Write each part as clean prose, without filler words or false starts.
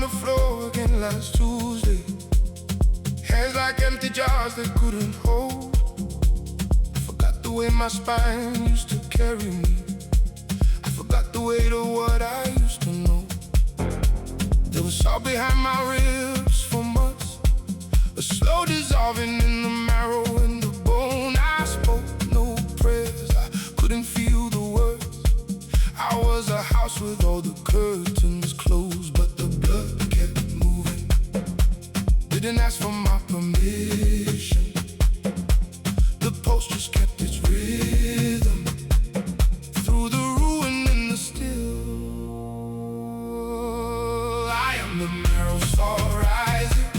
floor again last Tuesday. Hands like empty jars that couldn't hold. I forgot the way my spine used to carry me. I forgot the weight of what I used to know. There was salt behind my ribs for months, a slow dissolving in the marrow and the bone. I spoke no prayers, I couldn't feel the words. I was a house with all the curtains closed, but the blood kept moving. Didn't ask for my permission. The pulse just kept its rhythm through the ruin and the still. I am the marrow saw rising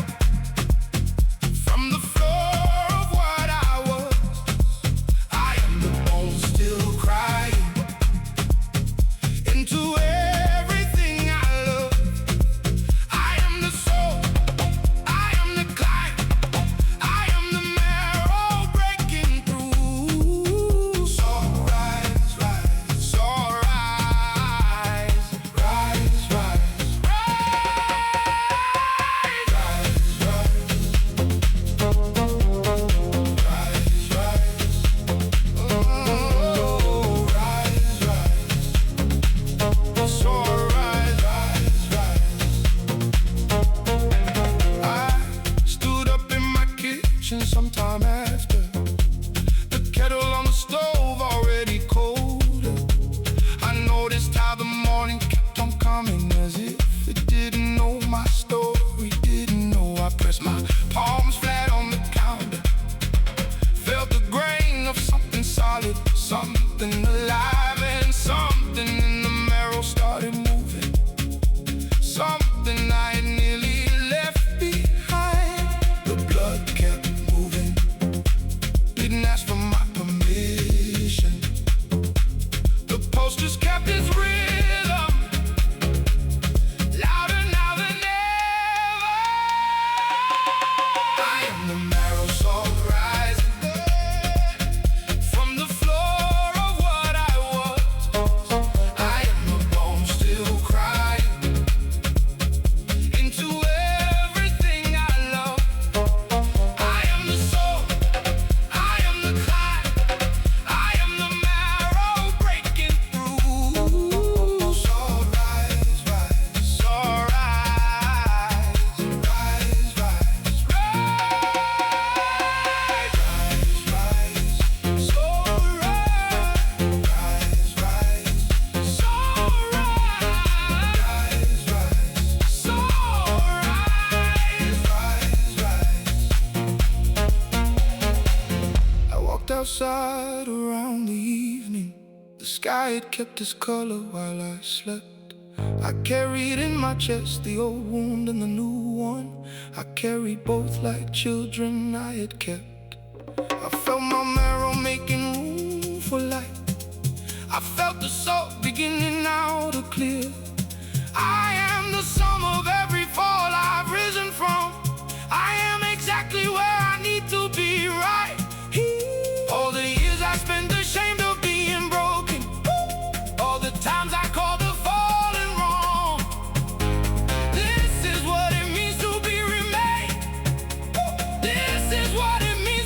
from the floor of what I was. I am the bone still crying into everything I love. I am the soul, I am the climb, I am the marrow breaking through. So rise, rise, so rise, rise, rise, sometime after the kettle on the stove already cold. I noticed how the morning kept on coming as if it didn't know my story, didn't know. I pressed my palms flat on the counter, felt the grain of something solid, something alive, and something in the marrow started moving. Something I had nearly left behind. The blood kept moving. Didn't ask for my permission. The pulse just kept its rhythm, louder now than ever. I am the marrow soul rising from the floor of what I was. I am the bone still crying into everything I love. I am the soul, I am the climb, I am the marrow breaking through. So rise, rise, so rise, rise, rise, rise, rise, so rise, rise, rise, so rise, rise, so rise. I walked outside around the evening. The sky had kept its color while I slept. I carried in my chest the old wound and the new one. I carried both like children I had kept. I felt my marrow making room for light. I felt the salt beginning now to clear. I am the sum of every fall I've risen from. I am exactly where I need to be right here. All the years I spent ashamed of being broken, all the times I called the fallen wrong. This is what it means to be remade. This is what it means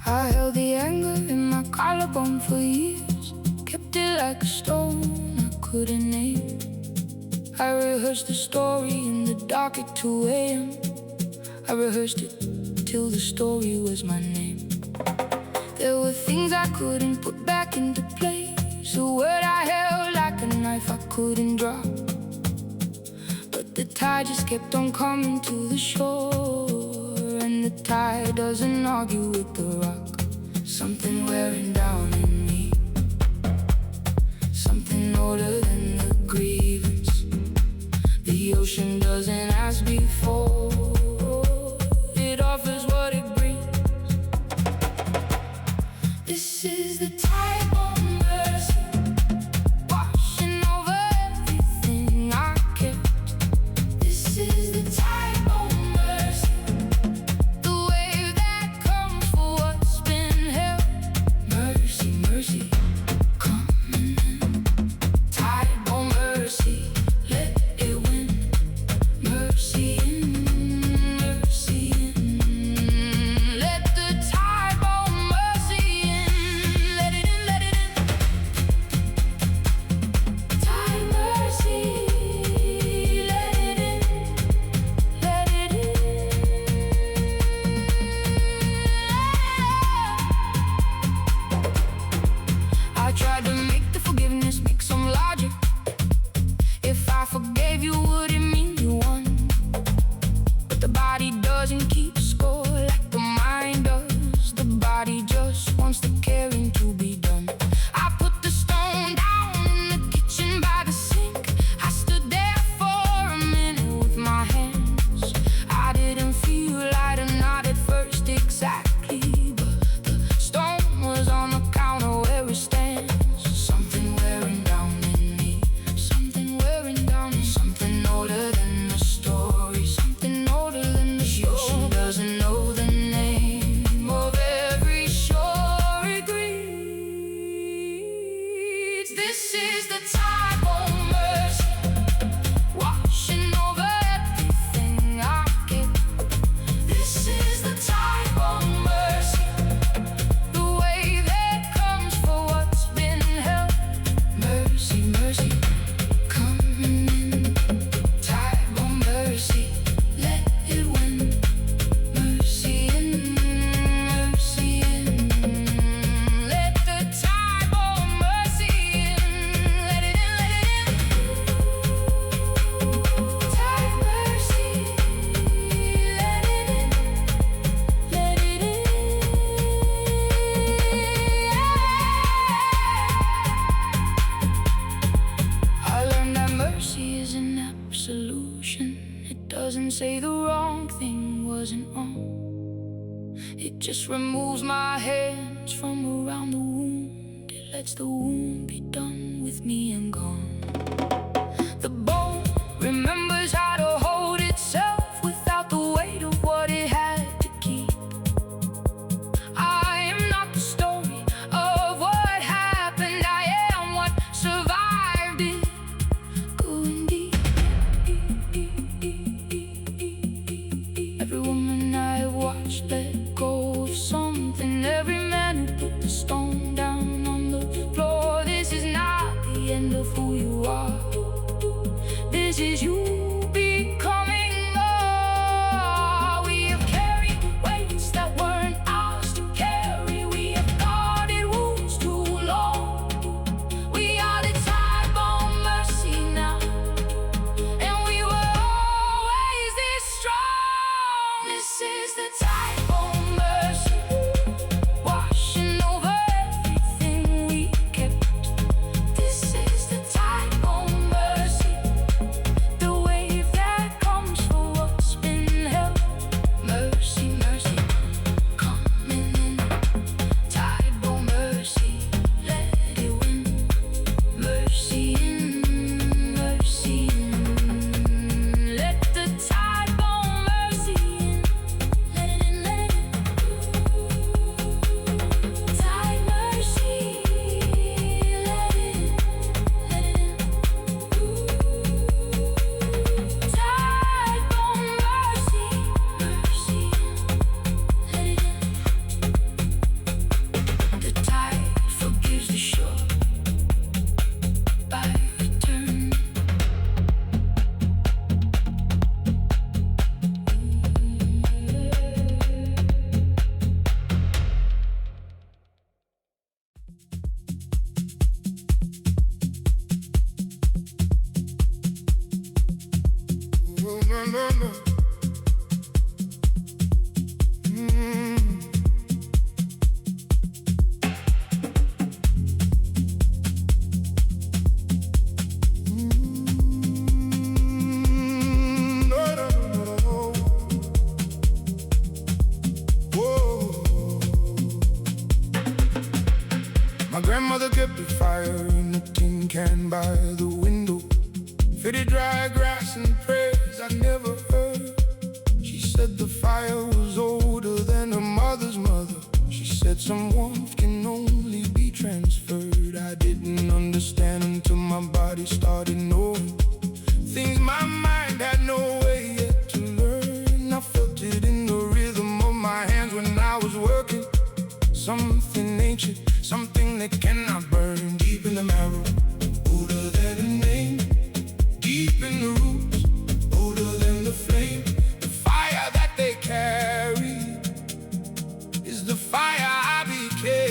I held the anger in my collarbone for years, kept it like a stone I couldn't name. I rehearsed the story in the dark at 2 a.m. I rehearsed it till the story was my name. There were things I couldn't put back into place, a word I held like a knife I couldn't drop. But the tide just kept on coming to the shore, and the tide doesn't argue with the rock. Something wearing down in me, something older than the grievance. The ocean doesn't ask before, it offers what it brings. This is the tide of mercy, washing over everything I kept. This is the tide of mercy, the wave that comes for what's been held. Mercy, mercy, coming in. Tide of mercy, let it win. Mercy in, mercy in. Let the tide of mercy in. Let it in, let it in. Tide mercy, let it in, let it in. I tried to make the forgiveness make some logic. If I forgave you, would it mean you won? But the body doesn't keep score like the mind does. The body just wants the caring to be done. I put the stone down in the kitchen by the sink. I stood there for a minute with my hands. I didn't feel light or not at first exactly, but the stone was on the counter where it stands. Something wearing down in me, something wearing down, something older than the story, something older than the show. The ocean doesn't know the name of every shore it greets. This is the tide of mercy, washing over everything I kept. This is the tide of mercy, the wave that comes for what's been held. Mercy, mercy, coming in. Tide of mercy, let it win. Mercy in, mercy in. Let the tide of mercy in. Let it in, let it in. Tide mercy, let it in, let it in. I learned that mercy is an absolution. It doesn't say the wrong thing wasn't wrong. It just removes my hands from around the wound. It lets the wound be done with me and gone. The bone remembers how to hold itself without the weight of what it had to keep. I am not the story of what happened. I am what survived it. Going deep. Every woman I have watched let go of something. Every man who put the stone down on the floor. This is not the end of who you are. This is you becoming more. We have carried weights that weren't ours to carry. We have guarded wounds too long. We are the type of mercy now, and we were always this strong. This is the type of mercy, washing over everything we kept. This is the type of mercy, the no, no, no. My grandmother kept a fire in a tin can by the window. Fitted dry grass and prayers I never heard. She said the fire was older than her mother's mother. She said some warmth can only be transferred. I didn't understand until my body started knowing things my mind had no way yet to learn. I felt it in the rhythm of my hands when I was working. Something ancient, something that cannot burn. Deep in the marrow, older than a name. Deep in the roots, older than the flame. The fire that they carry is the fire I became.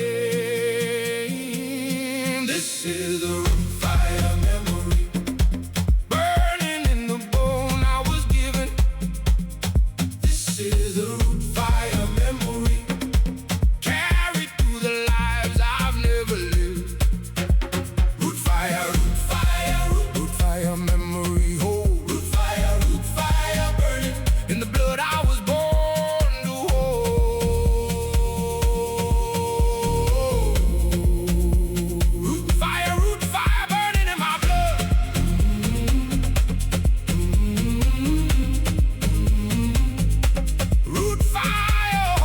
This is the root fire memory, burning in the bone I was given. This is the root fire memory, carried through the lives I've never lived. Root fire, root fire, root fire memory, hold. Root fire burning in the blood I was born to hold. Root fire burning in my blood. Root fire,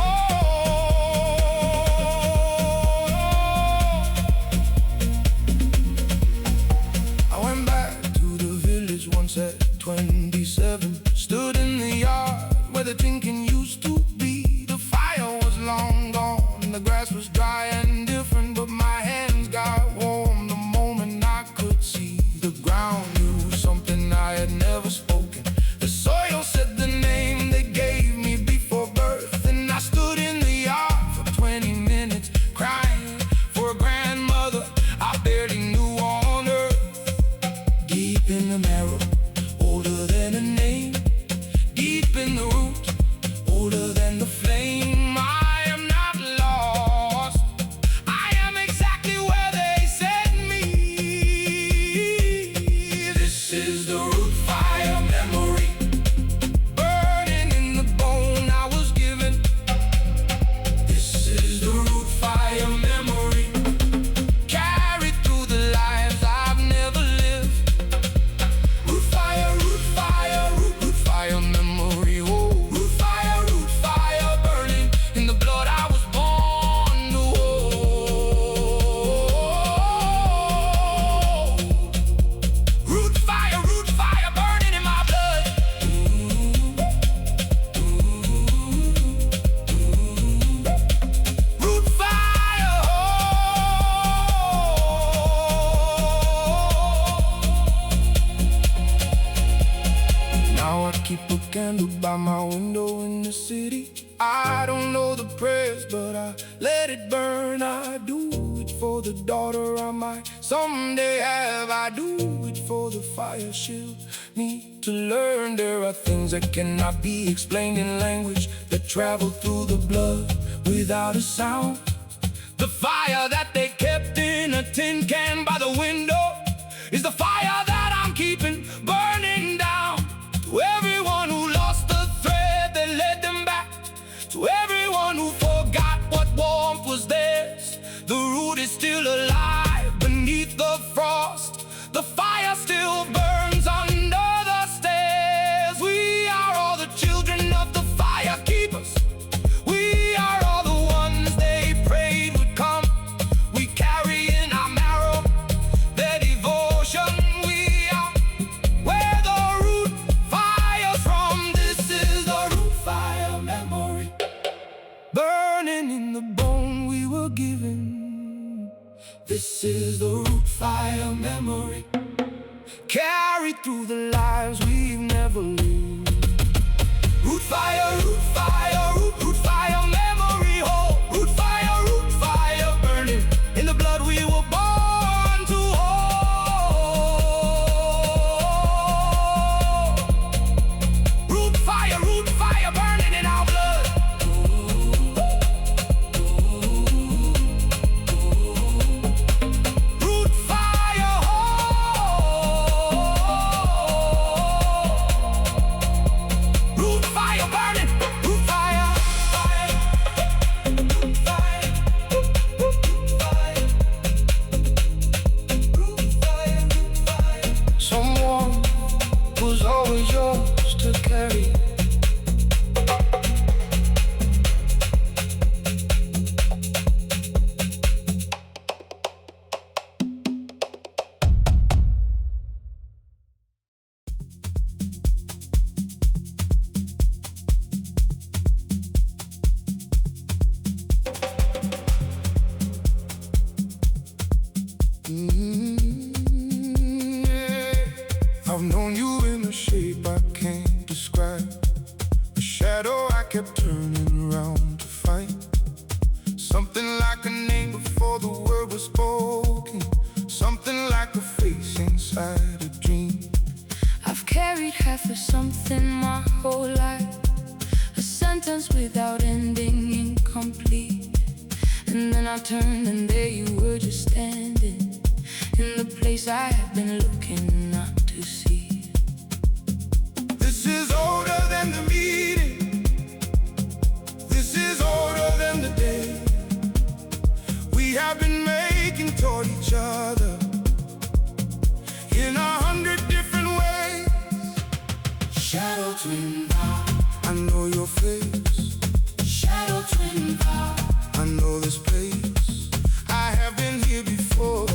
I went back to the village once at 27. Stood in the yard where the drinking used to be. The fire was long gone, the grass was dry and different, but my hands got warm the moment I could see. The ground knew something I had never spoken. The soil said the name they gave me before birth. And I stood in the yard for 20 minutes crying for a grandmother I barely knew on earth. Deep in the marrow, older than a name. Deep in the roots, older than the flame. I am not lost, I am exactly where they set me. This is the root fire memory, burning in the bone I was given. This is the root fire memory, carried through the lives I've never lived. Root fire, root fire memory, oh. Root fire burning in the blood I was born to hold. Root fire burning in my blood. Root fire, Now I keep a candle by my window in the city. I don't know the prayers, but I let it burn. I do it for the daughter I might someday have. I do it for the fire she'll need to learn. There are things that cannot be explained in language, that travel through the blood without a sound. The fire that they kept in a tin can by the window is the fire that I'm keeping burning down. To everyone who lost the thread that led them back, to everyone who forgot what warmth was theirs, the root is still alive beneath the frost. The fire still burns under the stairs. We are all the children of the fire keepers. We are all the ones they prayed would come. We carry in our marrow their devotion. We are where the root fire's from. This is the root fire memory, burning in the bone we were given. This is the root fire memory, carried through the lives we've never lived. Root fire, root fire, root fire memory, oh. Root fire burning in the blood we were born to hold. I've known you in a shape I can't describe, a shadow I kept turning around to find. Something like a name before the word was spoken, something like a face inside a dream. I've carried half of something my whole life, a sentence without ending, incomplete. And then I turned and there you were, just standing in the place I had been looking not to see. This is older than the meeting, this is older than the day we have been making toward each other in 100 different ways. Shadow twin vow, I know your face. shadow twin vow, I know this place, I have been here before,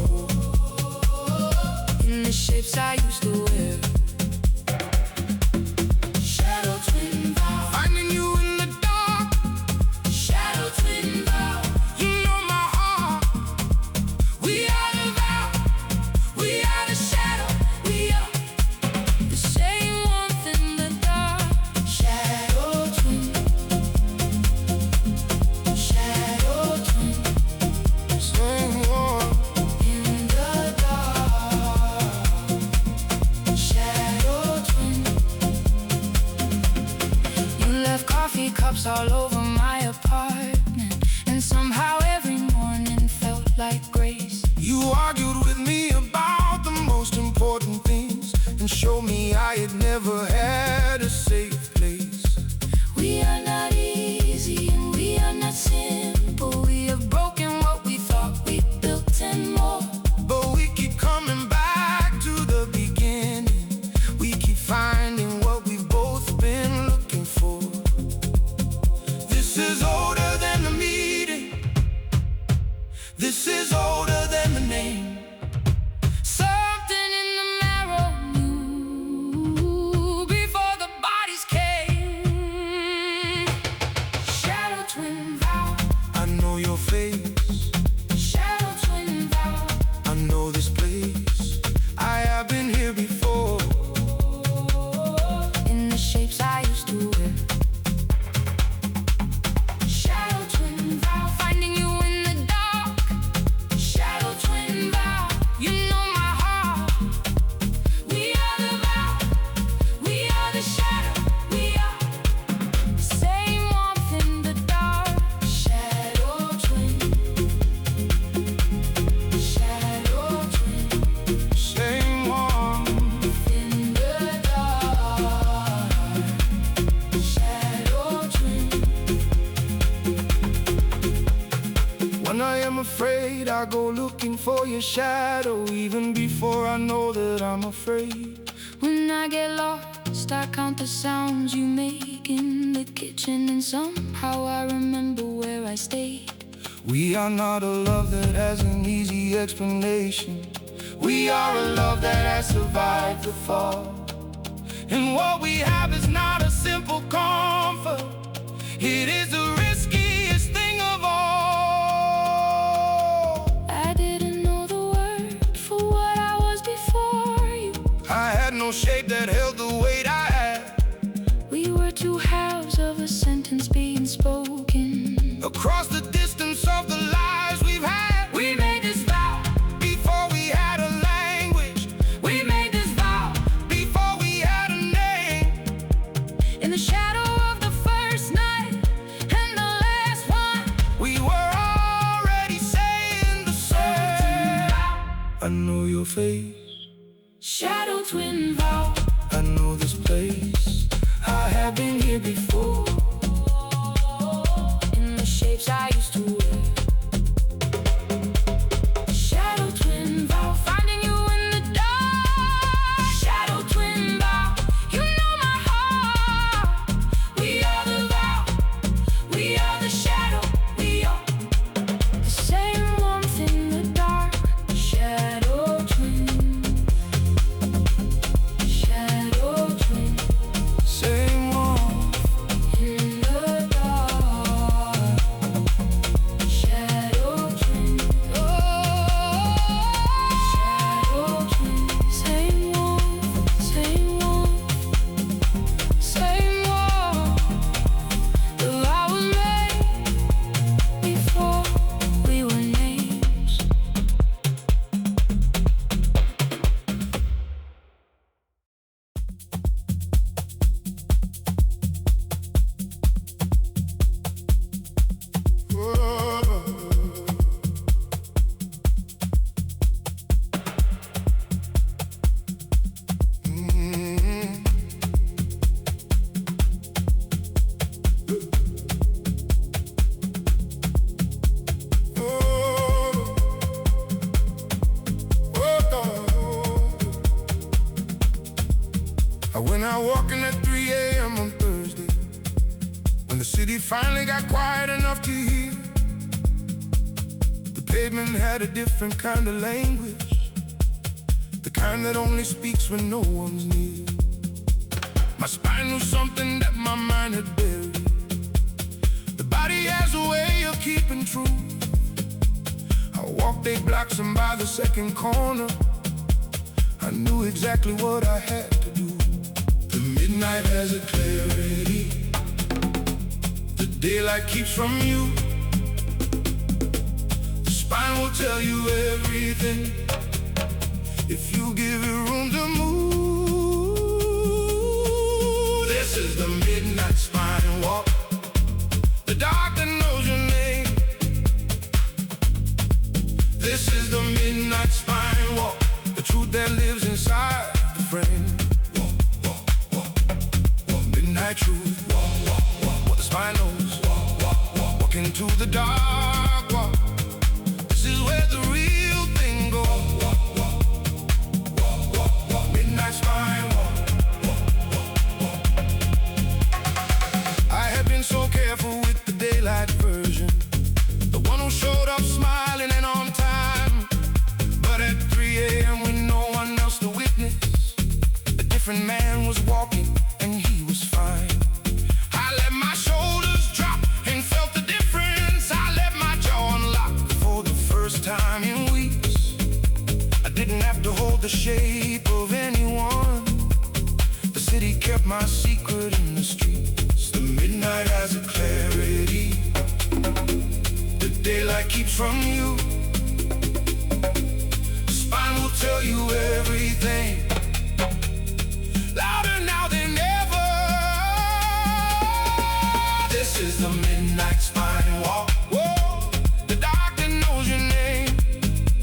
in the shapes I used to wear. Shadow twin vow, finding you in the dark. shadow twin vow, You know my heart, we are the vow, we are the shadow, we are the same warmth in the dark. Shadow twin, shadow twin, same one. in the dark. Shadow twin. You left coffee cups all over my apartment, and somehow every morning felt like grace. You argued with me about the most important things and showed me I had never had a safe place. We are not easy and we are not simple. We have broken what we thought we built and more. But we keep coming back to the beginning, we keep finding what we've both been looking for. This is older than the meeting, this is older than the name. Something in the marrow knew before the bodies came. Shadow twin vow, I know your face, shadow twin vow, I know this place, I have been here before, in the shapes I used to wear. Shadow twin vow, finding you in the dark. Shadow twin vow, you know my heart. We are the vow, we are the shadow, we are the same warmth in the dark. Shadow twin, shadow twin, same one. in the dark. Shadow twin. When I am afraid, I go looking for your shadow, even before I know that I'm afraid. When I get lost, I count the sounds you make in the kitchen, and somehow I remember where I stayed. We are not a love that has an easy explanation, we are a love that has survived the fall. And what we have is not a simple comfort, it is the riskiest thing of all. I didn't know the word for what I was before you. I had no shape that held the weight I had. We were two halves of a sentence being spoken. Across the distance of the lives we've had, We made this vow, before we had a language, we made this vow, before we had a name. in the shadow of the first night and the last one. We were already saying the same. I know your face, Shadow twin vow, I know this place, I have been here before, in the shapes I used to wear. Shadow twin vow, finding you in the dark. Shadow twin vow, you know my heart. We are the vow, we are the shadow, we are the same warmth in the dark. Shadow twin, shadow twin, same one. I went out walking at 3 a.m. on Thursday, when the city finally got quiet enough to hear. The pavement had a different kind of language, the kind that only speaks when no one's near. My spine knew something that my mind had buried. The body has a way of keeping truth. I walked 8 blocks and by the second corner I knew exactly what I had to do. The midnight has a clarity, the daylight keeps from you. The spine will tell you everything if you give it room to move. This is the midnight spine walk, the dark that knows your name. This is the midnight spine walk, the truth that lives inside the frame. Midnight truth, what the spine knows. Walk into the dark, walk. This is where the real thing goes. Midnight spine walk. I have been so careful with the daylight version, the one who showed up smiling and on time. But at 3 a.m. with no one else to witness, a different man was walking and he was fine. I let my shoulders drop and felt the difference. I let my jaw unlock for the first time in weeks. I didn't have to hold the shape of anyone. The city kept my secret in the streets. The midnight has a clarity, the daylight keeps from you. Spine will tell you everything, louder now than ever. This is the midnight spine walk. Whoa, the dark that knows your name.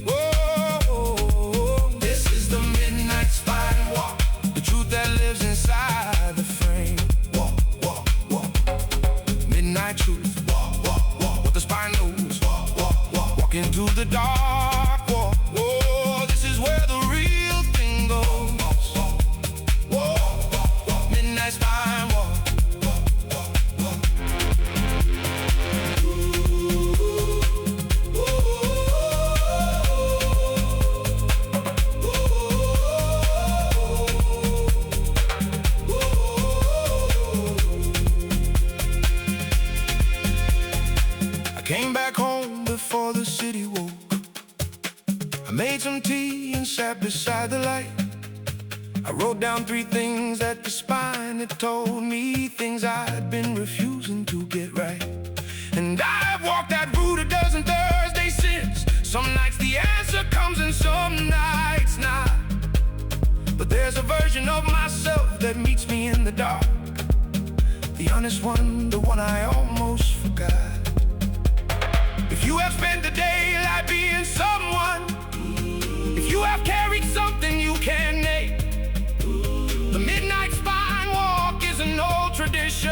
Whoa, this is the midnight spine walk, the truth that lives inside the frame. Walk, walk, walk. Midnight truth. Walk, walk, walk. What the spine knows. Walk, walk, walk. Walk into the dark. Walk. Whoa, this is where the real thing goes. Whoa, midnight spine walk. I came back home before the city woke. I made some tea and sat beside the light. I wrote down 3 things that the spine had told me, things I'd been refusing to get right. And I've walked that route a dozen Thursdays since. Some nights the answer comes and some nights not. But there's a version of myself that meets me in the dark, the honest one, the one I almost forgot. If you have spent the daylight being someone, if you have carried something you can't name, the midnight spine walk is an old tradition,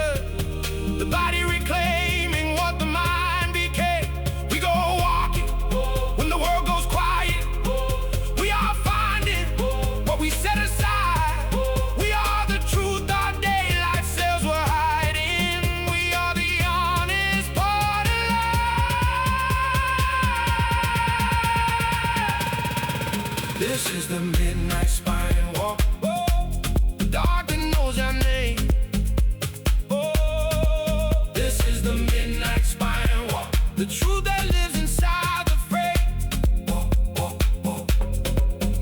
the body reclaiming what the mind became. We go walking when the world goes quiet. We are finding what we set aside. We are the truth our daylight selves were hiding. We are the honest part of life. This is the midnight spine walk, the dark that knows your name. This is the midnight spine walk, the truth that lives inside the frame. Walk, walk, walk.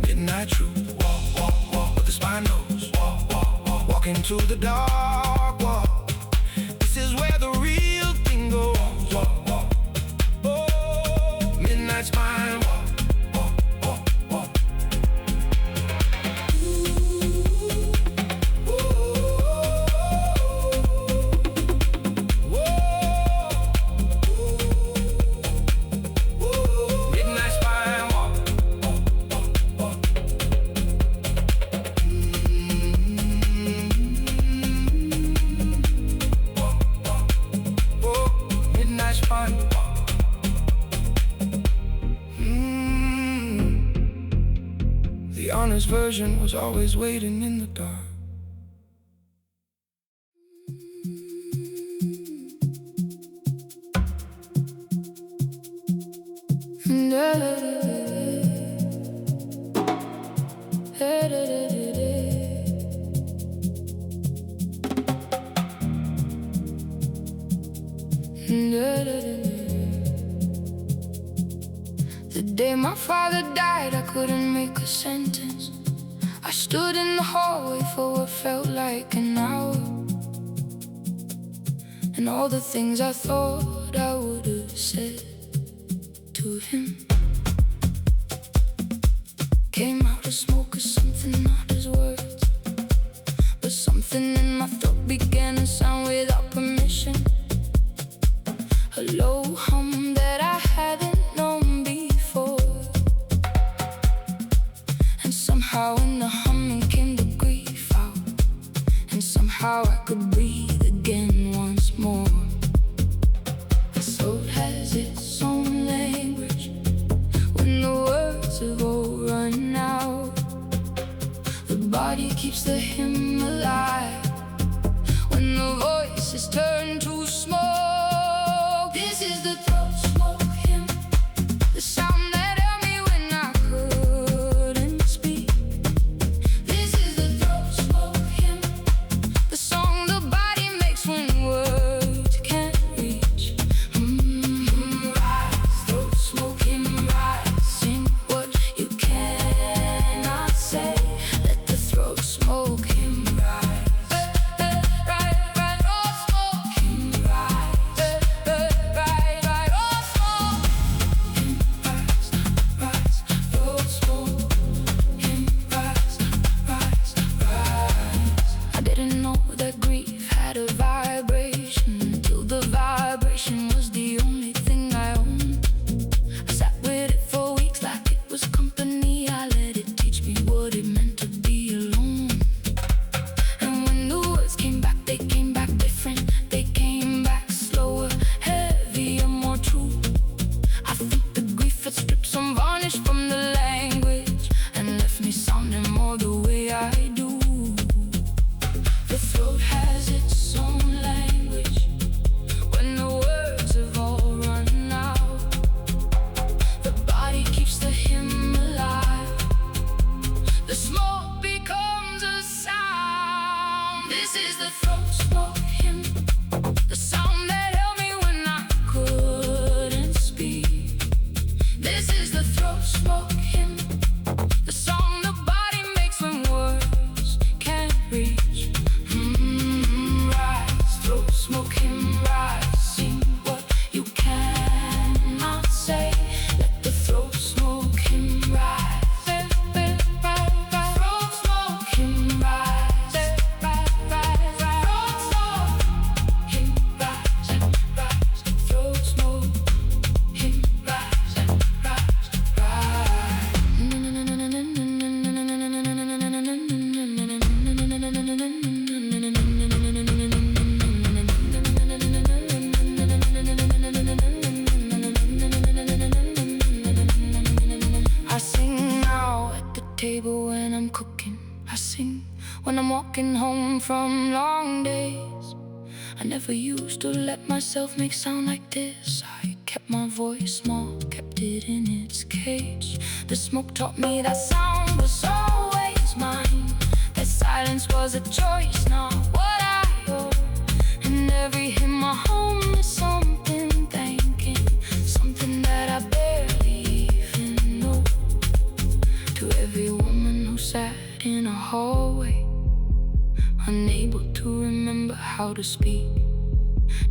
Midnight truth. Walk, walk, walk. What the spine knows. Walk, walk, walk. Walk into the dark. Walk. This is where the real thing goes. Walk, walk. Midnight spine walk. Walk, walk, walk. Midnight spine walk. Midnight spine walk. The honest version was always waiting in the dark. The day my father died, I couldn't make a sentence. I stood in the hallway for what felt like an hour, and all the things I thought I would have said to him came out as smoke or something, not as words, but something in my throat began to sound without permission. A low hum that I hadn't known before, and somehow in the humming came the grief out, and somehow I could breathe again once more. The soul has its own language when the words have all run out. The body keeps the hymn alive when the voice is turned to smoke. This is the throat smoke hymn, the sound that held me when I couldn't speak. This is the throat smoke hymn, the song the body makes when words can't reach. Rise, throat smoke hymn, rise, sing what you cannot say. Let the throat smoke hymn rise. From long days, I never used to let myself make sound like this. I kept my voice small, kept it in its cage. The smoke taught me that sound was always mine, that silence was a choice, not what I owe. And every hymn I hum is something thanking, something that I barely even know. To every woman who sat in a hallway, unable to remember how to speak.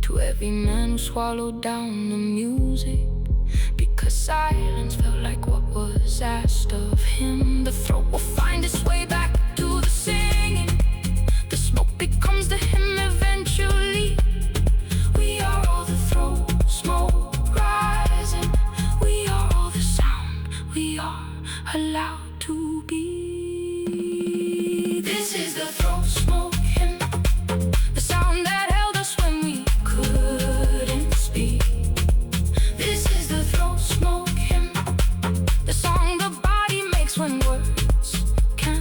To every man who swallowed down the music, because silence felt like what was asked of him. The throat will find its way back to the singing. The smoke becomes the hymn eventually. We are all the throat smoke rising. We are all the sound we are allowed to be. This is the throat smoke hymn, the sound that held us when we couldn't speak. This is the throat smoke hymn, the song the body makes when words can't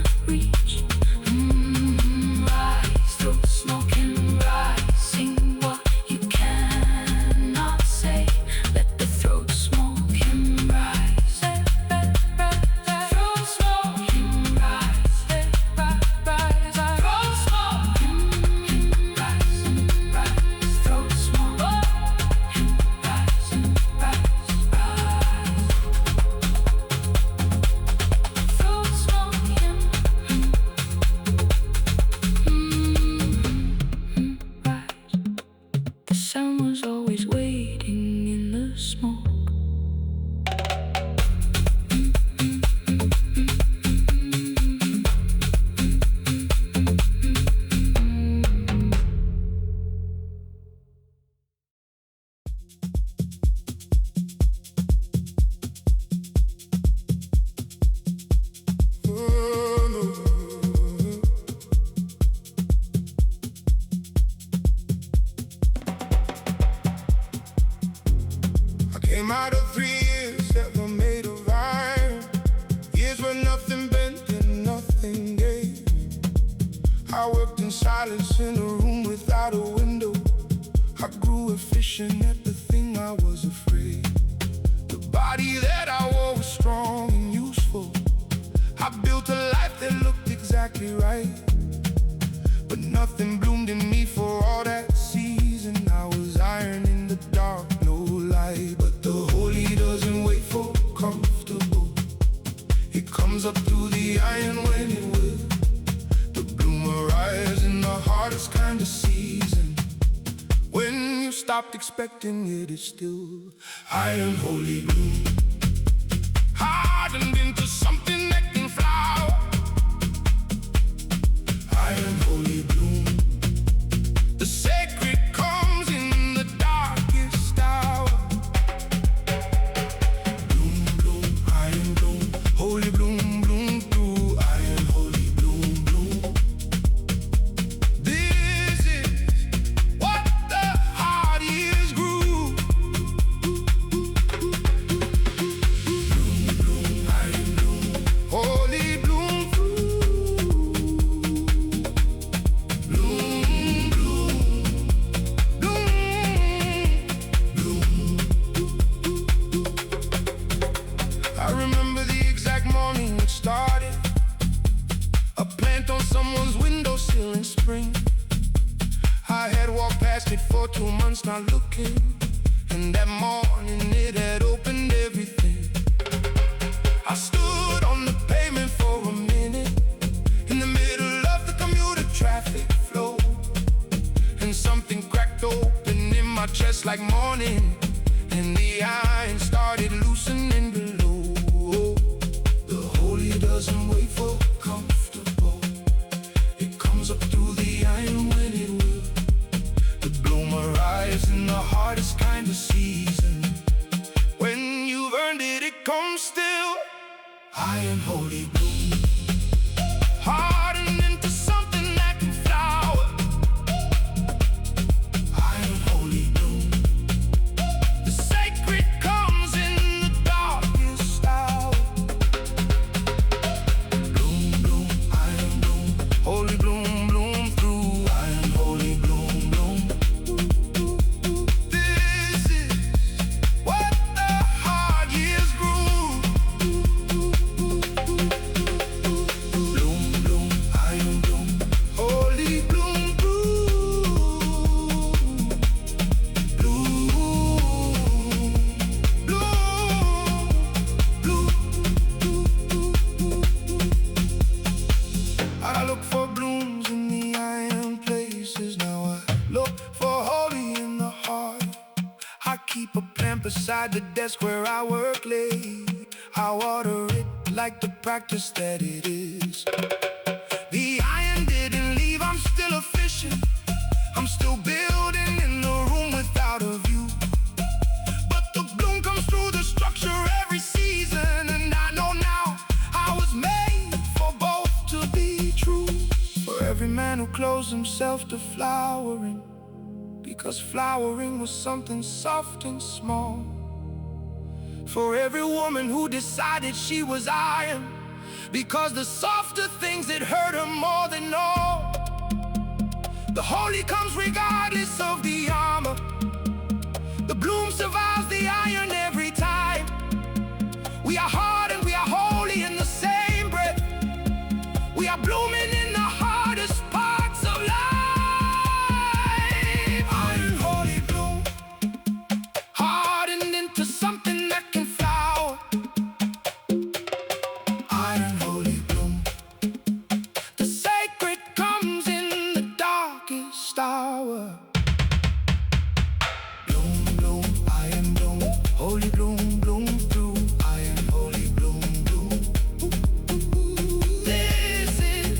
silence in a room without a window. I grew efficient at the thing I was afraid. The body that I wore was strong and useful. I built a life that looked exactly right, but nothing bloomed in me for all that season. I was iron in the dark, no light. But the holy doesn't wait for comfortable. It comes up through the iron when it will. The bloom arrives in the hardest kind of season. When you stopped expecting it, it's still iron holy bloom. Hardened into something that can flower. Iron holy bloom. The sacred comes in the darkest hour. Bloom, bloom, iron bloom. Holy bloom, bloom through iron holy bloom, bloom. This is what the hard years grew. Bloom, bloom, iron bloom. Holy bloom through. Bloom, bloom, bloom, bloom. I remember the exact morning it started. A plant on someone's windowsill in spring. I had walked past it for 2 months not looking, and that morning it had opened everything. I stood on the pavement for a minute, in the middle of the commuter traffic flow, and something cracked open in my chest like morning, and the iron started loosening below. The holy doesn't wait for comfortable. It comes up through the iron when it will. The bloom arrives in the hardest kind of season. When you've earned it, it comes still. Iron holy bloom. Hardened into something that can flower. Iron holy bloom. The sacred comes in the darkest hour. Bloom, bloom, iron bloom. Holy bloom, bloom through iron holy bloom, bloom. This is what the hard years grew. Bloom, bloom, iron bloom. Holy bloom, bloom. Bloom, bloom, bloom. I look for blooms in the iron places. Now I look for holy in the heart. I keep a plant beside the desk where I work late. I water it like the practice that it is. The iron didn't leave, I'm still efficient. I'm still building in the room without a view. But the bloom comes through the structure every season, and I know now I was made for both to be true. For every man who closed himself to flowering, because flowering was something soft and small. For every woman who decided she was iron, because the softer things that hurt her more than all. The holy comes regardless of the armor. The bloom survives the iron every time. We are hard and we are holy in the same breath. We are blooming in the hardest parts of life. Iron holy bloom, hardened into something that can flower. Iron holy bloom. The sacred comes in the darkest hour. Bloom, bloom, iron bloom. Holy bloom, bloom through iron holy bloom, bloom. This is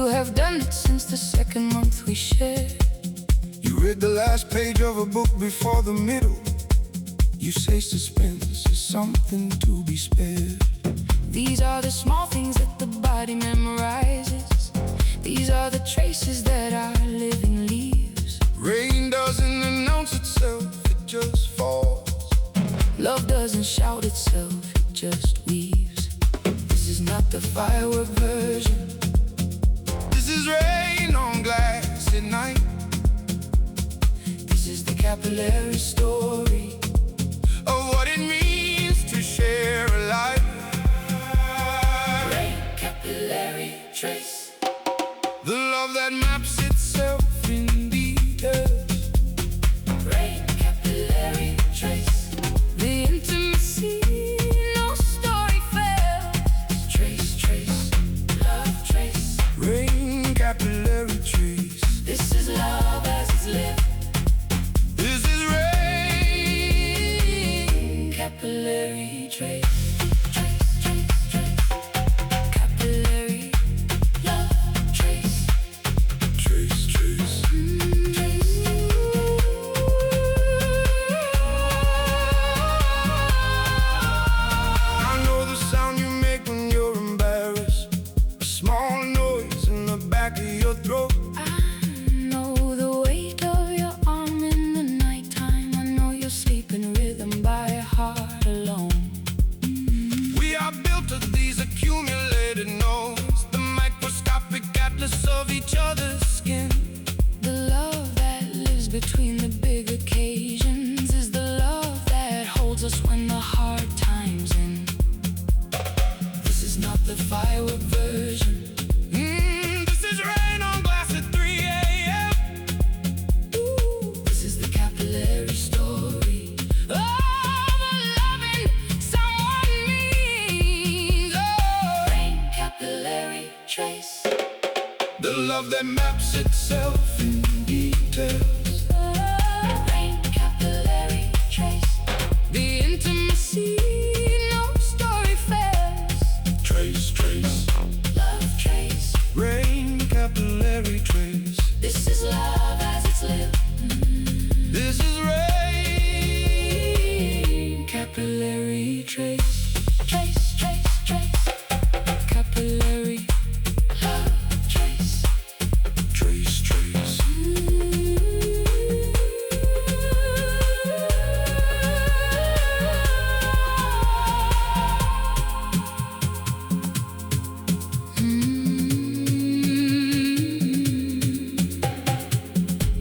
You have done it since the second month we shared. You read the last page of a book before the middle. You say suspense is something to be spared. These are the small things that the body memorizes. These are the traces that our living leaves. Rain doesn't announce itself, it just falls. Love doesn't shout itself, it just weaves. This is not the firework version. This is rain on glass at night. This is the capillary story of what it means to share a life. Rain, capillary trace. The love that maps itself in details. Rain, capillary trace. The intimacy, no story fails. Trace, trace, love trace. Rain, capillary trace. This is love as it's lived. This is rain, capillary trace. Trace, trace, trace. Capillary love trace. trace, trace. I know the sound you make when you're embarrassed. A small noise in the back of your throat. I know the weight of your arm in the nighttime. I know you're sleeping rhythm by heart alone. We are built of these accumulated notes, the microscopic atlas of each other's skin. The love that lives between the big occasions is the love that holds us when the hard times end. This is not the firework version. This is rain on glass at 3 a.m. This is the capillary story of loving someone means. Oh, rain, capillary trace. The love that maps itself in details. Rain, capillary trace. The intimacy, no story fails. Trace, trace. Love trace. Rain, capillary trace. This is love as it's lived. This is rain, Capillary trace. Trace, trace, trace. Capillary love trace. trace, trace.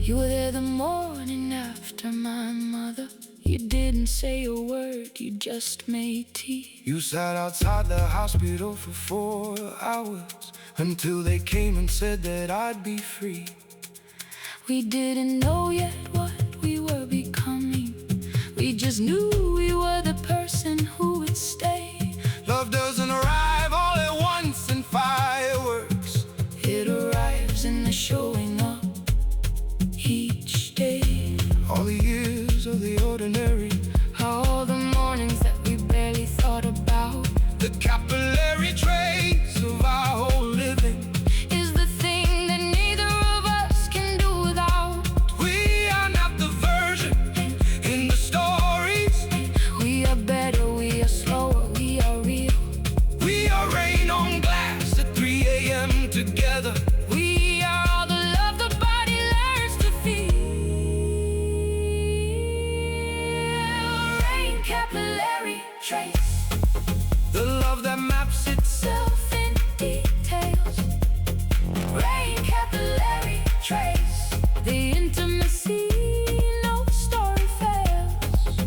You were there the morning after my mother. You didn't say a word, you just made tea. You sat outside the hospital for 4 hours until they came and said that I'd be free. We didn't know yet what we were becoming. We just knew we were the person who would stay. Love doesn't arrive all at once in fireworks. It arrives in the showing up each day. All the years of the ordinary, All the mornings that we barely thought about, the capillary trace of our whole living. is the thing that neither of us can do without. We are not the version in the stories. We are better, we are slower, we are real. We are rain on glass at 3 a.m. together. We are all the love the body learns to feel. Rain, capillary trace. The love that maps itself. Self in details. Rain, capillary trace. The intimacy, no story fails.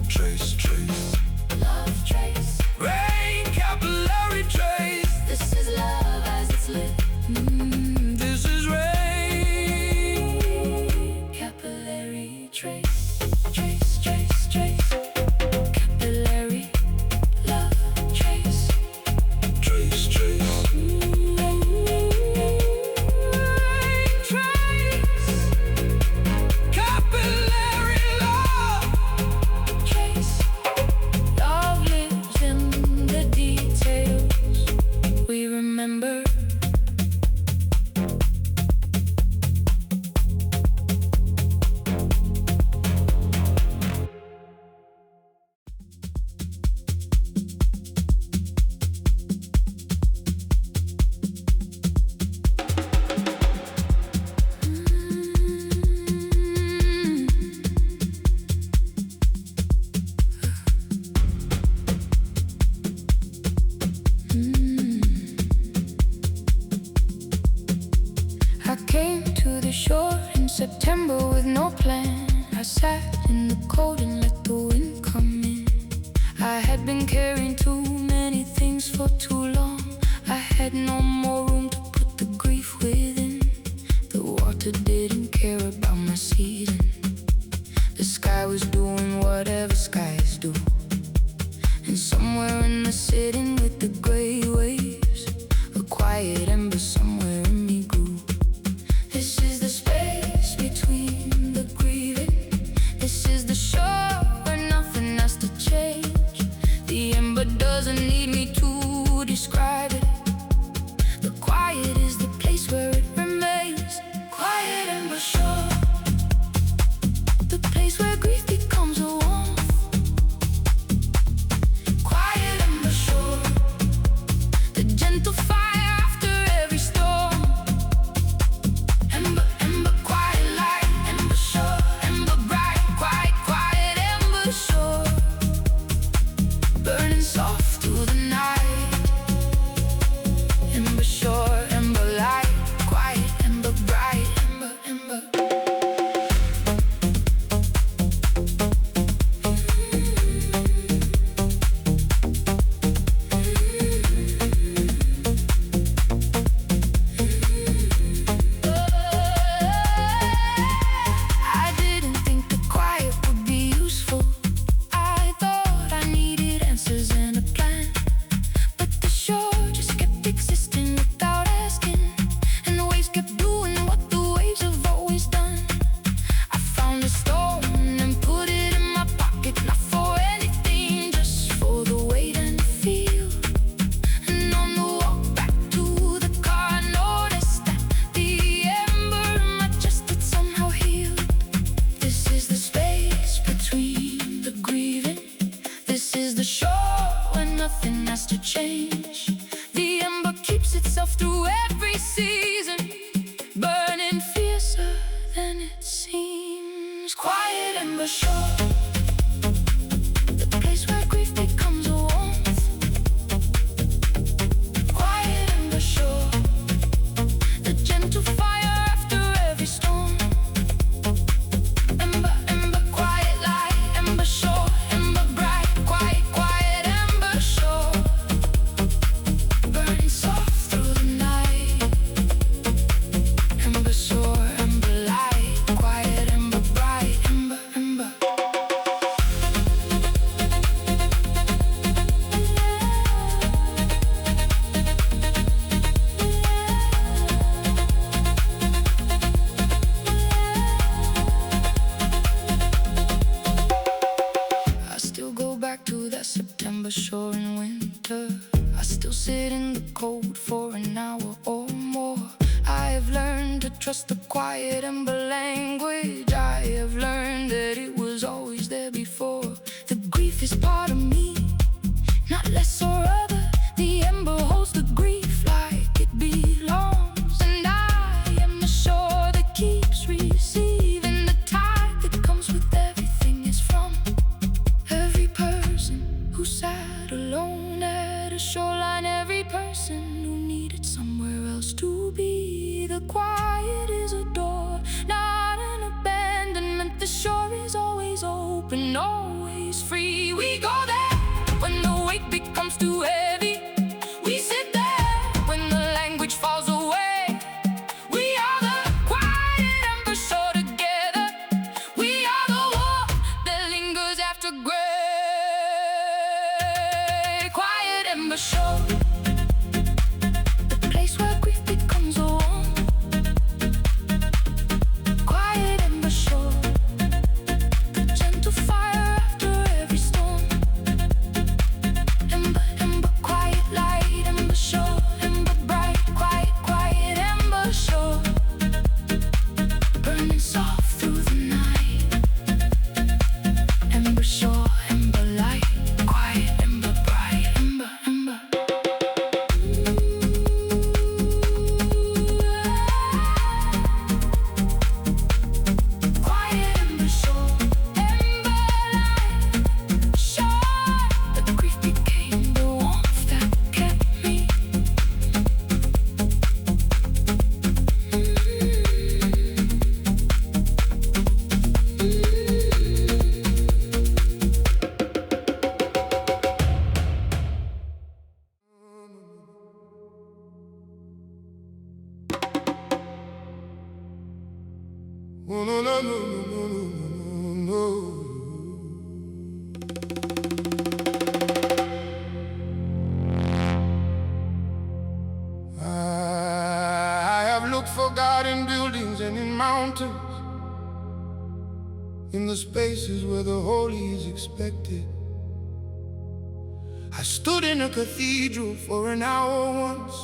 Trace, trace. Love trace. Rain, capillary trace. This is love as it's lived. This is rain. Capillary trace. Trace, trace, trace. Capillary love trace. Trace, trace. Trace. Capillary love. Trace. Love lives in the details. We remember I came to the shore in September with no plan. I sat in the cold and let the wind come in. I had been carrying too many things for too long. I had no more room to put the grief within. The water didn't care about my season. The sky was doing whatever skies do. And somewhere in the sitting with the gray waves, a quiet ember somewhere in me grew. This is the space between the grieving. This is the shore where nothing has to change. The ember doesn't need me to describe it. The quiet is the place where it remains. Quiet ember shore, the place where grief becomes a warmth. Quiet ember shore, the gentle fire after every storm. Ember, ember, quiet light, ember shore, ember bright, quiet, quiet ember shore, burning soft through the night. Ember shore, ember light, quiet, ember bright, ember, ember. I didn't think the quiet would be useful. I thought I needed answers and a plan. But the shore just kept existing without asking. And the waves kept doing what the waves have always done. I found a stone and put it in my pocket, not for anything, just for the weight and the feel. And on the walk back to the car, I noticed that the ember in my chest had somehow healed. This is the space between the grieving. This is the shore where nothing has to change. The ember keeps itself through every season, burning fiercer than it seems. Quiet ember shore, the place where grief becomes a warmth. Quiet ember shore, the gentle fire after every storm. Ember, ember, quiet light, ember shore, ember bright, quiet, quiet ember shore, burning soft through the night. Ember shore, ember light, quiet, ember bright, ember, ember. I still go back to that September shore in winter. I still sit in the cold for an hour or more. I have learned to trust the quiet ember language. I have learned that it was always there before. The grief is part of me, not less or other. The ember holds the grief like it belongs. And I am the shore that keeps receiving. The tide that comes with everything is from every person who sat alone at a shoreline. Every person who needed somewhere else to be. The quiet is a door, not an abandonment. The shore is always open, always free. We go there when the weight becomes too heavy. We sit there when the language falls away. We are the quiet ember shore together. We are the warmth that lingers after gray. Quiet ember shore, the place where grief becomes a warmth. Quiet ember shore, the gentle fire after every storm. Ember, ember, quiet Oh, no, no, no, no, no, no, no. I have looked for God in buildings and in mountains, in the spaces where the holy is expected. I stood in a cathedral for an hour once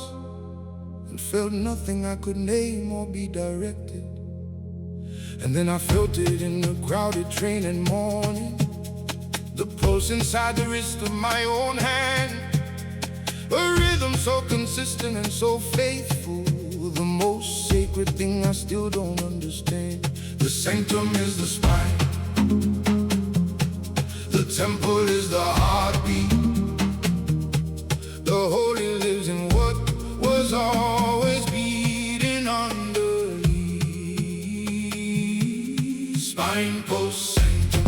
and felt nothing I could name or be directed. And then I felt it in the crowded train and morning, the pulse inside the wrist of my own hand, a rhythm so consistent and so faithful, the most sacred thing I still don't understand. The sanctum is the spine, the temple is the heartbeat, the holy lives in what was always beating underneath. Spine post sanctum,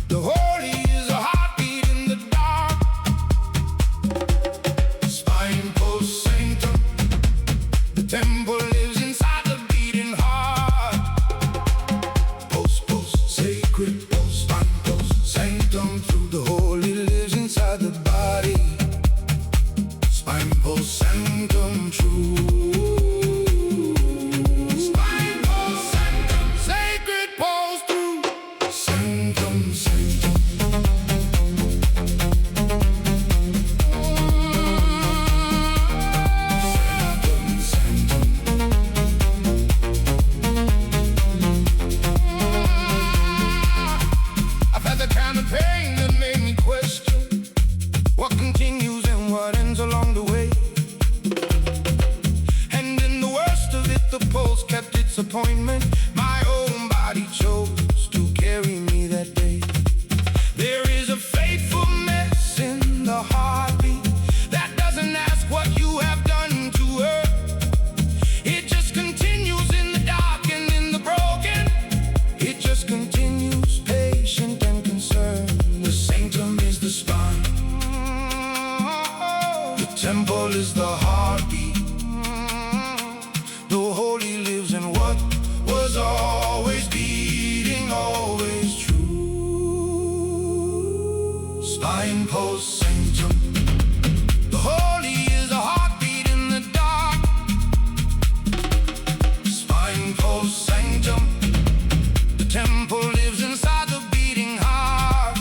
the holy is a heartbeat in the dark. Spine post sanctum, the temple lives inside the beating heart. Post sacred post, spine post sanctum, through the holy lives inside the body. Spine post sanctum true. Spine post sanctum, sacred post through. Sanctum, sanctum. Sanctum, I've had the kind of pain that made me question what continues and what ends along the way. And in the worst of it, the pulse kept its appointment. My own body chose to carry me that day. There is a faithfulness in the heartbeat that doesn't ask what you have done to her. It just continues in the dark and in the broken. It just continues patient and concerned. The sanctum is the spine, the temple is the heartbeat, the holy lives in what was always beating, always true. Spine post sanctum, the holy is a heartbeat in the dark. Spine post sanctum, the temple lives inside the beating heart.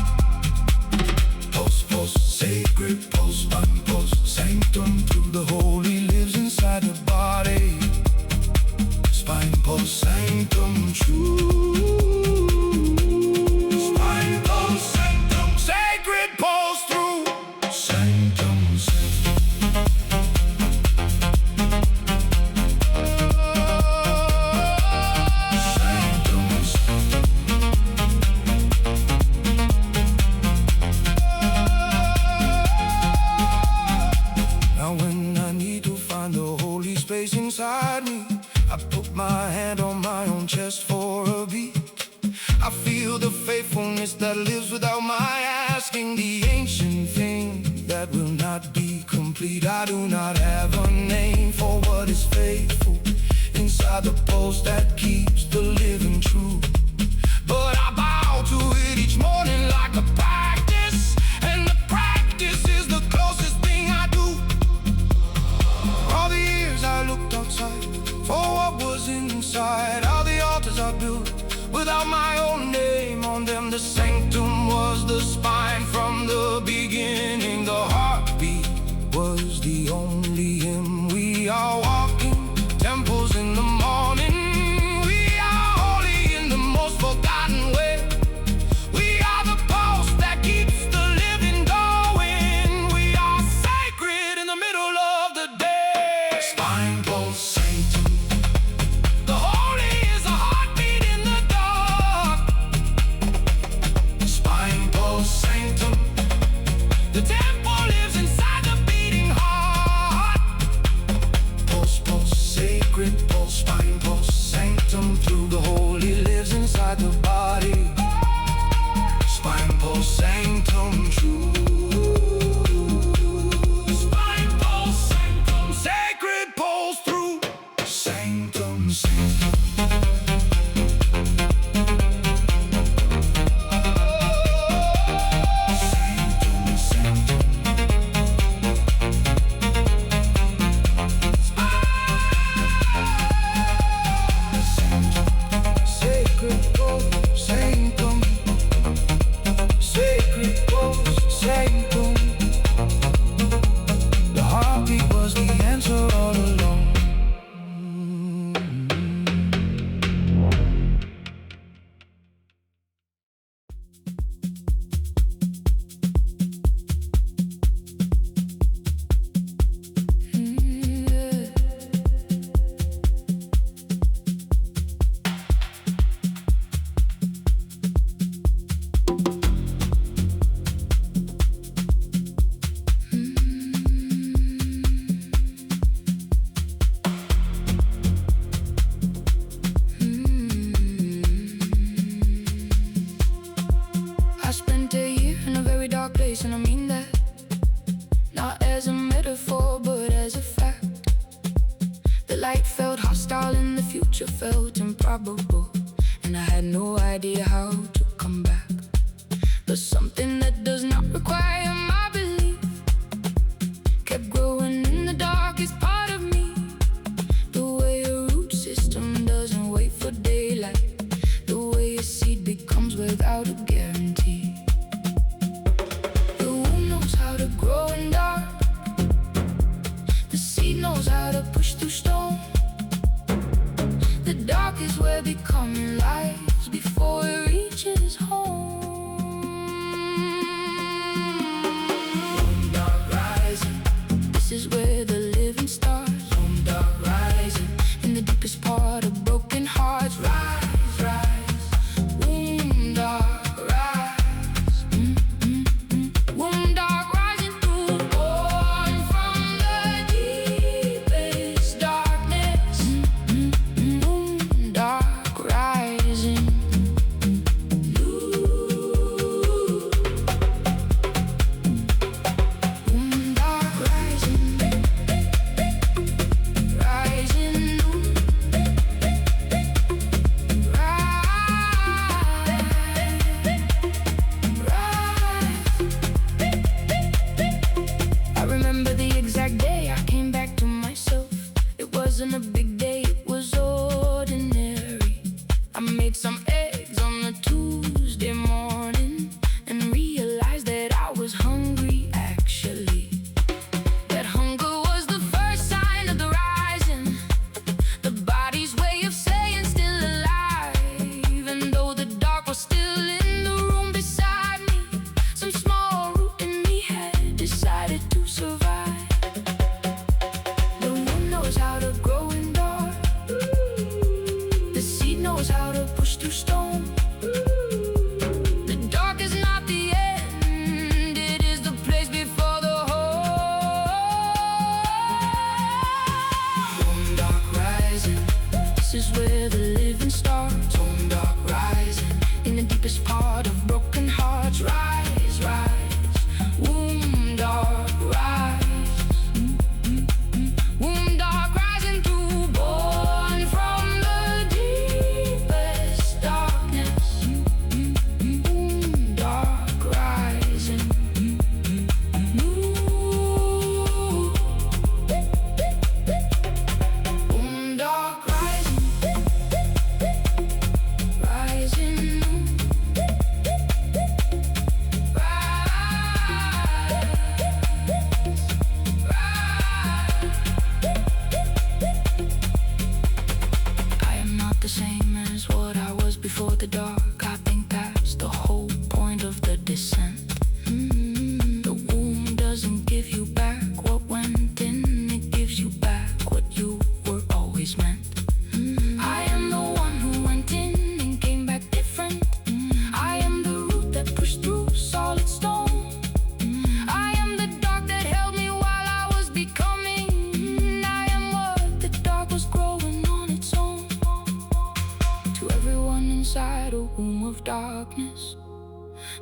Post sacred post, spine post sanctum, through the holy lives inside the body. Spine post sanctum true. Spine post sanctum, sacred post through. Sanctum, sanctum. Sanctum, sanctum. Now when I need to find the holy space inside me, I put my hand on my own chest for a beat. I feel the faithfulness that lives without my asking, the ancient thing that will not be complete. I do not have a name for what is faithful inside the pulse that keeps the living true. But I bow to it each morning like a practice, and the practice is the closest thing I do. All the years I looked outside for what was inside, all the altars I built without my own name on them. The sanctum was the spine from the beginning. The heartbeat was the only hymn. We are walking temples in the morning. We are holy in the most forgotten way. We are the pulse that keeps the living going. We are sacred in the middle of the day. Spine pulse sanctum, the holy is a heartbeat in the dark. Spine pulse sanctum, the temple lives inside the beating heart. Pulse sacred pulse, spine pulse sanctum, through the holy lives inside the body. Spine pulse sanctum true. Spine pulse sanctum, sacred pulse through. Sanctum, sanctum. light felt hostile and the future felt improbable, and I had no idea how to come back. But something that does not require my belief kept growing in the darkest part of me. The way a root system doesn't wait for daylight, the way a seed becomes without a guarantee. The womb knows how to grow in dark, the seed knows how to push through stone. The dark is where becoming lies before it reaches home. Womb dark rising, this is where the living starts. Womb dark rising, in the deepest part of broken hearts. Rise, rise, womb dark rise. Womb dark rising through, born from the deepest darkness. Womb dark rising. Womb dark rising, rising, I remember the exact day I came back to myself. It wasn't a big day, it was ordinary. I made some eggs on a Tuesday morning and realized that I was hungry actually. That hunger was the first sign of the rising, the body's way of saying still alive. Even though the dark was still in the room beside me, some small root in me had decided to survive. The womb knows how to grow in dark, the seed knows how to push through stone. The dark is not the end, it is the place before the home. Womb dark rising, this is where the living starts. Womb dark rising, in the deepest part of broken hearts. Rise, rise, womb dark rise. Womb dark rising through, born from the deepest darkness. Womb dark rising. Womb dark rising, rising. I am not the same as what I was before the dark. I think that's the whole point of the descent. The womb doesn't give you back what went in, it gives you back what you were always meant. I am the one who went in and came back different. I am the root that pushed through solid stone. I am the dark that held me while I was becoming. I am what the dark was growing on its own. To everyone inside a womb of darkness,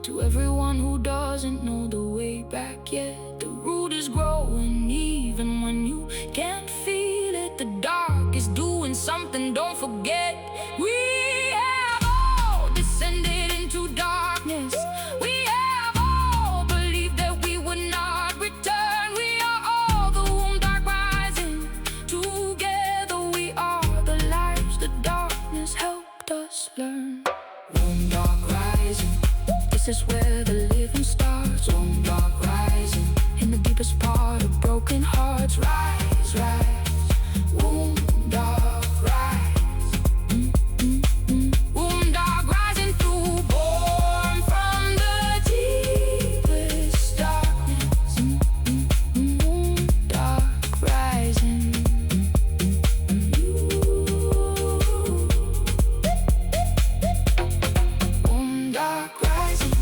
to everyone who doesn't know the way back yet, the root is growing even when you can't feel it. The dark is doing something, don't forget. We have all descended into darkness. We have all believed that we would not return. We are all the womb dark rising. Together we are the lives the darkness helped us learn. Womb dark rising, this is where the living starts. Womb dark rising, in the deepest part of broken hearts. Rise, rise, womb dark rise. Womb dark rising through, born from the deepest darkness. Womb dark rising. Womb dark rising.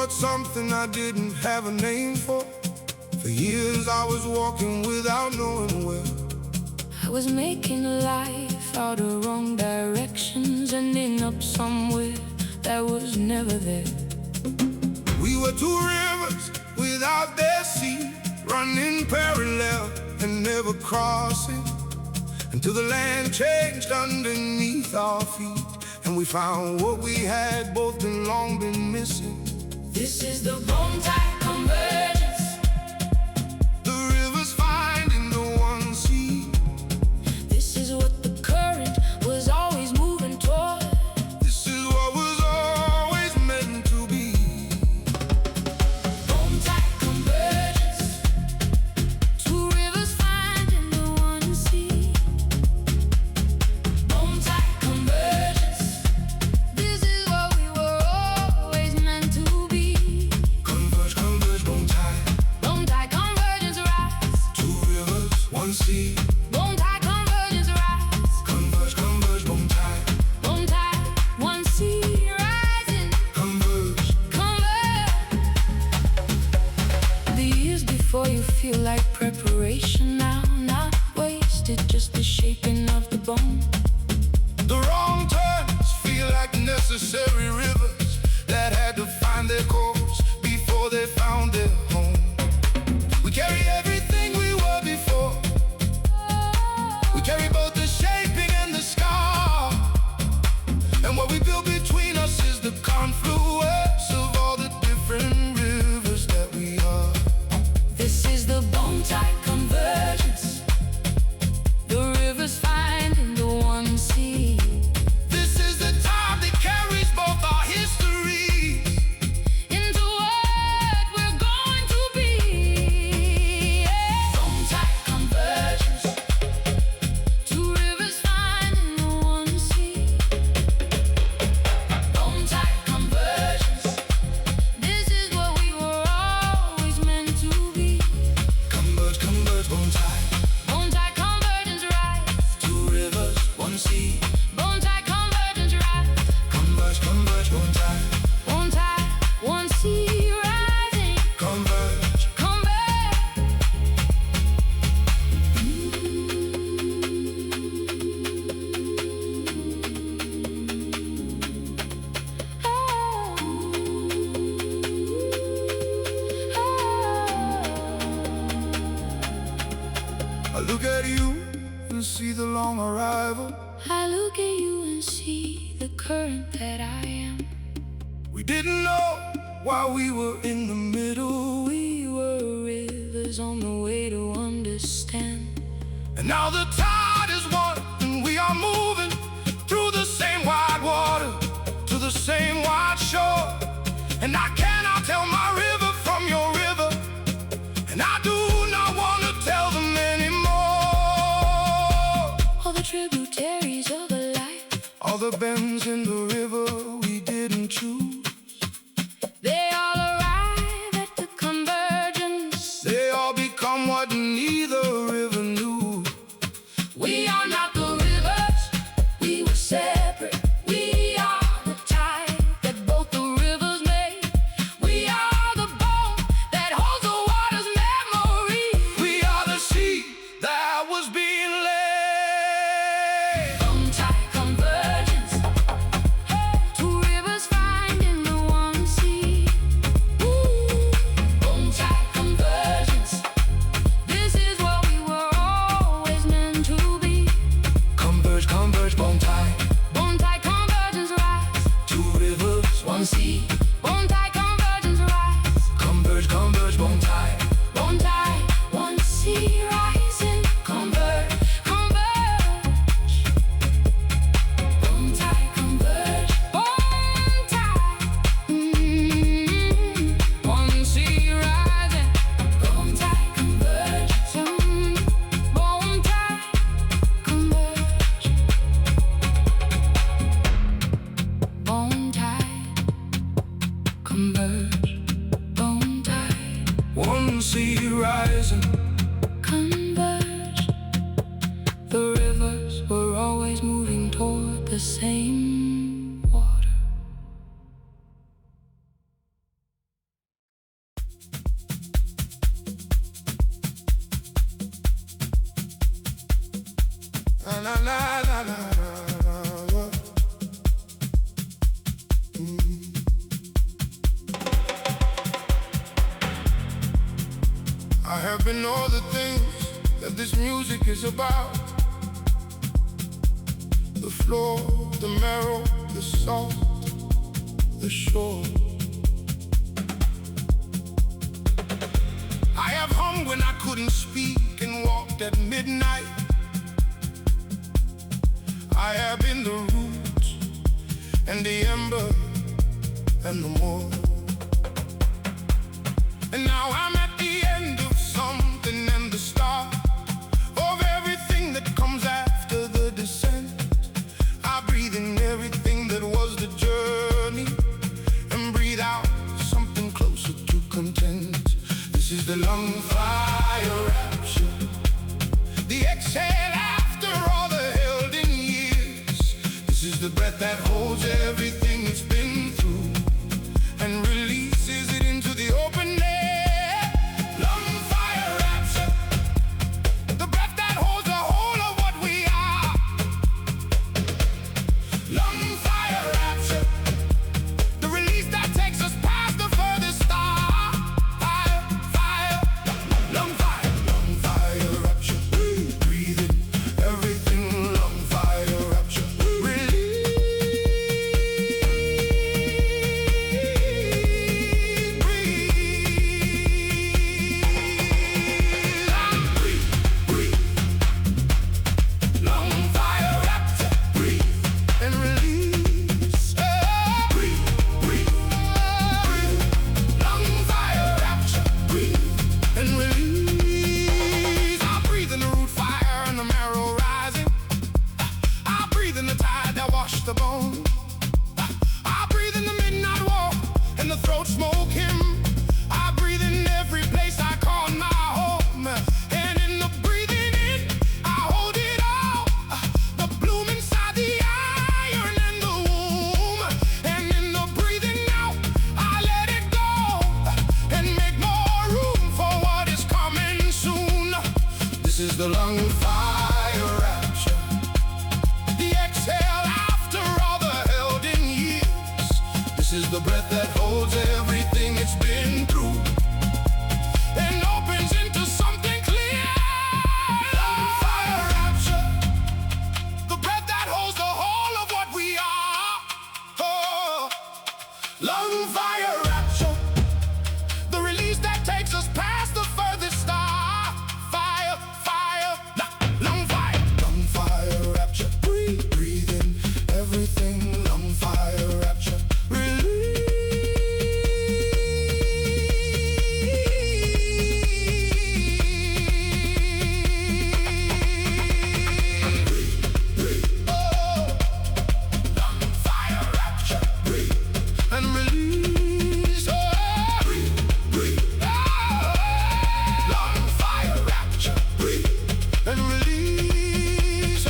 toward something I didn't have a name for. For years I was walking without knowing where. I was making life out of wrong directions, ending up somewhere that was never there. We were two rivers without their sea, running parallel and never crossing, until the land changed underneath our feet, and we found what we had both long been missing. This is the bone-tight convergence. The rivers finding the one sea. This is what the current was always moving toward. This is what was always meant to be. Bone-tight convergence. Two rivers finding the one sea. Bone-tight convergence. This is what we were always meant to be. Converge, converge, bone-tight. Bone-tight convergence rise. Two rivers, one sea. Bone-tight convergence rise. Converge, converge, bone-tight. Bone-tight, one sea rising. Converge. Converge. The years before you feel like preparation now, not wasted, just the shaping of the bone. The wrong turns feel like necessary rivers that had to find their course before they found their home. We carry everything we were before. We carry both the shaping and the scar. And what we build between us is the confluence of all the different rivers that we are. This is the bone-tight convergence. The rivers finding the one sea. This is the time that carries both our history. Into what we're going to be. Bone-tight convergence. Two rivers finding the one sea. Bone-tight convergence. This is what we were always meant to be. Converge, converge, bone-tight. Bone-tight convergence rise. Two rivers, one sea. Bone-tight convergence rise. Converge, converge, bone-tight. Bone-tight, one sea rising. Converge. Converge. I look at you and see the long arrival. I look at you and see the current that I am. We didn't know while we were in the middle. We were rivers on the way to understand. And now the tide is one, and we are moving through the same wide water to the same wide shore. And I cannot tell my river from your river, and I do not want to tell them anymore. All the tributaries of a life, All the bends in the river we didn't choose, they all arrive at the convergence. they all become what neither river knew. We are not the rivers, we were separate. We are the tide that both the rivers made. We are the bone that holds the water's memory. We are the seed that was being laid. Bone-tight convergence. Two rivers finding the one sea. Bone-tight convergence. This is what we were always meant to be. Converge, converge, bone-tight. Bone-tight convergence rise. Two rivers, One sea. Bone-tight convergence rise. converge, converge, bone-tight. Bone-tight, one sea rising. Converge, converge. Bone-tight converge. Bone-tight. One sea rising. Bone-tight converge. Bone-tight converge. Bone-tight converge. Bone-tight One sea rising. converge. The rivers were always moving toward the same Na na na na na na. I have been all the things that this music is about. The floor, the marrow, the salt, the shore. I have hung when I couldn't speak and walked at midnight. I have been the roots and the ember and the more. And now I'm at the end of something and the start of everything that comes after the descent. I breathe in everything that was the journey and breathe out something closer to content. This is the lung fire rapture, the exhale after all the held in years. This is the breath that holds everything it's been through and releases it into the open air. Lung fire rapture, the breath that holds the whole of what we are. Lung fire rapture, the release that takes us past the furthest star. Fire, fire, lung fire rapture. Breathe in everything, lung fire rapture. Release, breathe. Breathe. Lung fire rapture. Breathe and release. Breathe. Lung fire rapture. Breathe and release. I breathe in the root fire and the marrow rising. I breathe in the tide that washed the bone. I breathe in the midnight walk and the throat smoke him. I breathe in every place I call my home. And in the breathing in, I hold it all. The bloom inside the iron and the womb. And in the breathing out, I let it go and make more room for what is coming soon. This is the lung fire rapture, the exhale after all the held in years. This is the breath that holds everything it's been through and opens into something clear. Lung fire rapture, the breath that holds the whole of what we are. Oh, lung fire rapture, the release that takes us past the furthest star. Fire, fire, lung fire rapture. Breathe in everything, lung fire rapture. Release. Oh, lung fire rapture. Breathe and release. Oh, breathe. Lung fire rapture. Breathe and release.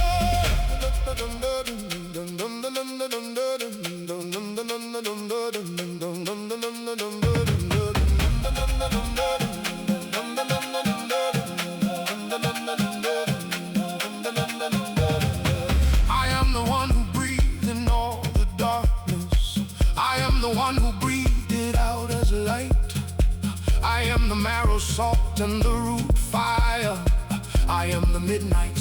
I am the one who breathed in all the darkness. I am the one who breathed it out as light. I am the marrow, salt, and the root fire. I am the midnight